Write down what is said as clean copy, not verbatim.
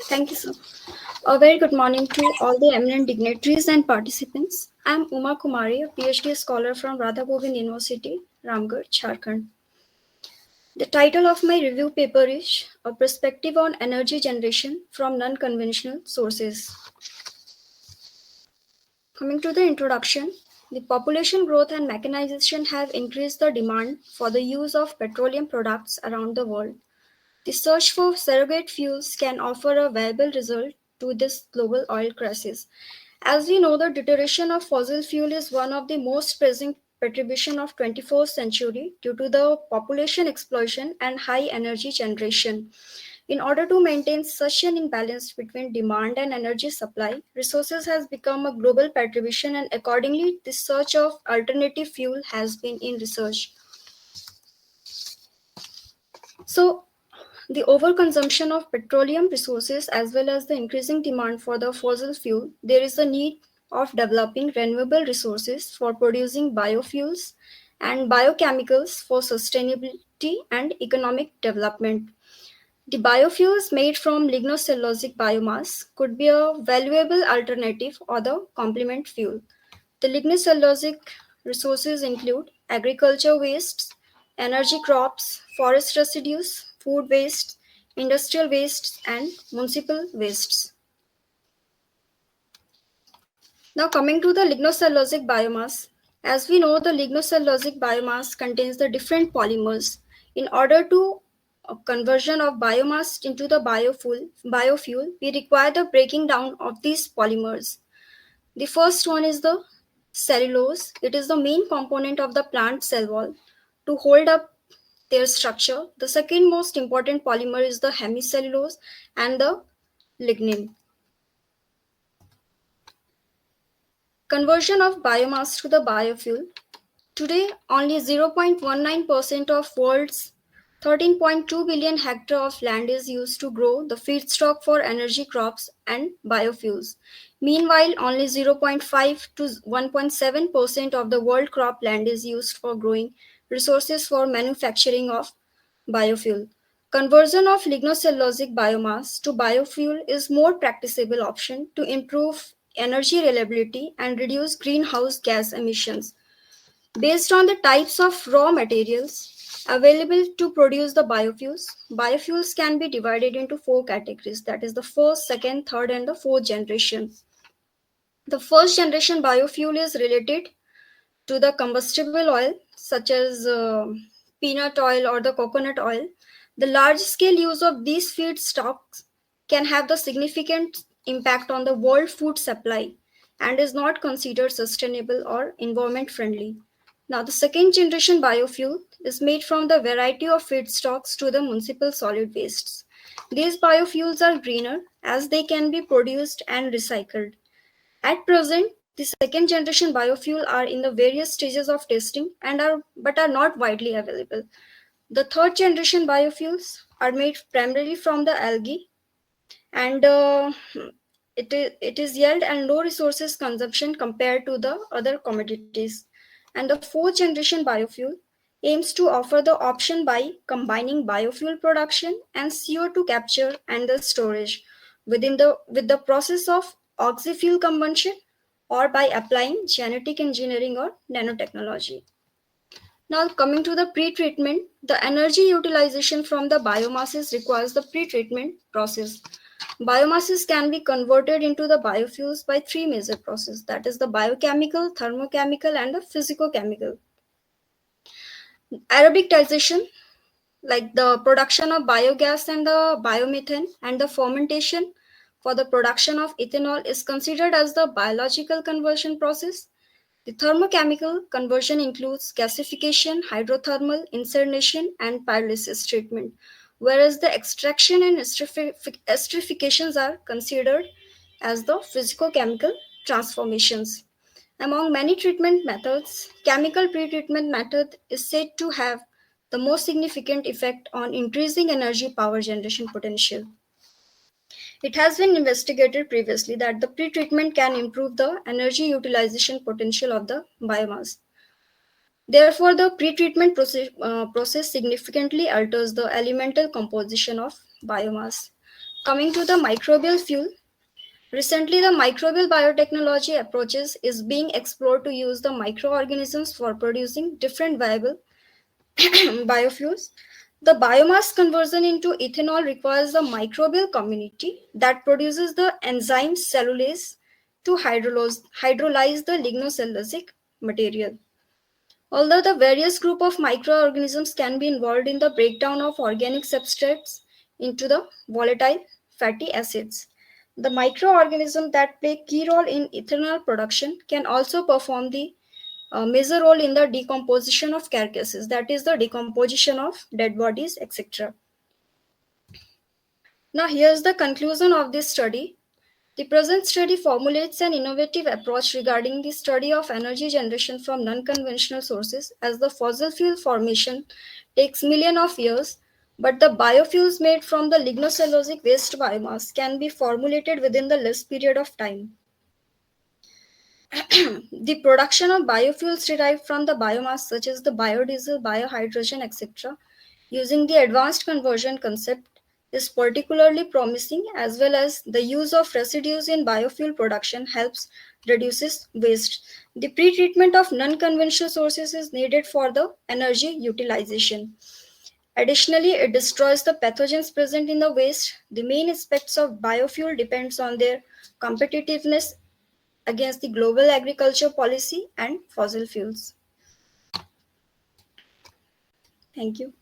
Thank you, sir. A very good morning to all the eminent dignitaries and participants. I am Uma Kumari, a PhD scholar from Radha Govind University, Ramgarh, Jharkhand. The title of my review paper is A Perspective on Energy Generation from Non-Conventional Sources. Coming to the introduction, the population growth and mechanization have increased the demand for the use of petroleum products around the world. The search for surrogate fuels can offer a viable result to this global oil crisis. As we know, the deterioration of fossil fuel is one of the most pressing perturbations of 21st century due to the population explosion and high energy generation. In order to maintain such an imbalance between demand and energy supply, resources has become a global perturbation, and accordingly, the search of alternative fuel has been in research. So, the overconsumption of petroleum resources as well as the increasing demand for the fossil fuel, there is a need of developing renewable resources for producing biofuels and biochemicals for sustainability and economic development. The biofuels made from lignocellulosic biomass could be a valuable alternative or the complement fuel. The lignocellulosic resources include agriculture wastes, energy crops, forest residues, food waste, industrial wastes, and municipal wastes. Now, coming to the lignocellulosic biomass, as we know, the lignocellulosic biomass contains the different polymers. In order to conversion of biomass into the biofuel, we require the breaking down of these polymers. The first one is the cellulose. It is the main component of the plant cell wall to hold up their structure. The second most important polymer is the hemicellulose and the lignin. Conversion of biomass to the biofuel. Today, only 0.19% of world's 13.2 billion hectare of land is used to grow the feedstock for energy crops and biofuels. Meanwhile, only 0.5 to 1.7% of the world crop land is used for growing resources for manufacturing of biofuel. Conversion of lignocellulosic biomass to biofuel is more practicable option to improve energy reliability and reduce greenhouse gas emissions. Based on the types of raw materials available to produce the biofuels can be divided into four categories, that is, the first, second, third, and the fourth generation. The first generation biofuel is related to the combustible oil, such as peanut oil or the coconut oil. The large scale use of these feedstocks can have the significant impact on the world food supply and is not considered sustainable or environment friendly. Now, the second generation biofuel is made from the variety of feedstocks to the municipal solid wastes. These biofuels are greener as they can be produced and recycled. At present, the second generation biofuel are in the various stages of testing and are not widely available. The third generation biofuels are made primarily from the algae, and it is yield and low resources consumption compared to the other commodities. And the fourth generation biofuel aims to offer the option by combining biofuel production and CO2 capture and the storage with the process of oxy-fuel conversion or by applying genetic engineering or nanotechnology. Now, coming to the pre-treatment, the energy utilization from the biomasses requires the pre-treatment process. Biomasses can be converted into the biofuels by three major processes, that is the biochemical, thermochemical, and the physicochemical. Aerobic digestion, like the production of biogas and the biomethane, and the fermentation for the production of ethanol is considered as the biological conversion process. The thermochemical conversion includes gasification, hydrothermal, incineration, and pyrolysis treatment, whereas the extraction and esterifications are considered as the physicochemical transformations. Among many treatment methods, chemical pretreatment method is said to have the most significant effect on increasing energy power generation potential. It has been investigated previously that the pretreatment can improve the energy utilization potential of the biomass. Therefore, the pretreatment process significantly alters the elemental composition of biomass. Coming to the microbial fuel, recently the microbial biotechnology approaches is being explored to use the microorganisms for producing different viable biofuels. The biomass conversion into ethanol requires a microbial community that produces the enzyme cellulase to hydrolyze the lignocellulosic material. Although the various group of microorganisms can be involved in the breakdown of organic substrates into the volatile fatty acids, the microorganisms that play key role in ethanol production can also perform the major role in the decomposition of carcasses, that is the decomposition of dead bodies, etc. Now here's the conclusion of this study. The present study formulates an innovative approach regarding the study of energy generation from non-conventional sources, as the fossil fuel formation takes millions of years, but the biofuels made from the lignocellulosic waste biomass can be formulated within the less period of time. The production of biofuels derived from the biomass, such as the biodiesel, biohydrogen, etc., using the advanced conversion concept is particularly promising, as well as the use of residues in biofuel production helps reduces waste. The pre-treatment of non-conventional sources is needed for the energy utilization. Additionally, it destroys the pathogens present in the waste. The main aspects of biofuel depends on their competitiveness against the global agriculture policy and fossil fuels. Thank you.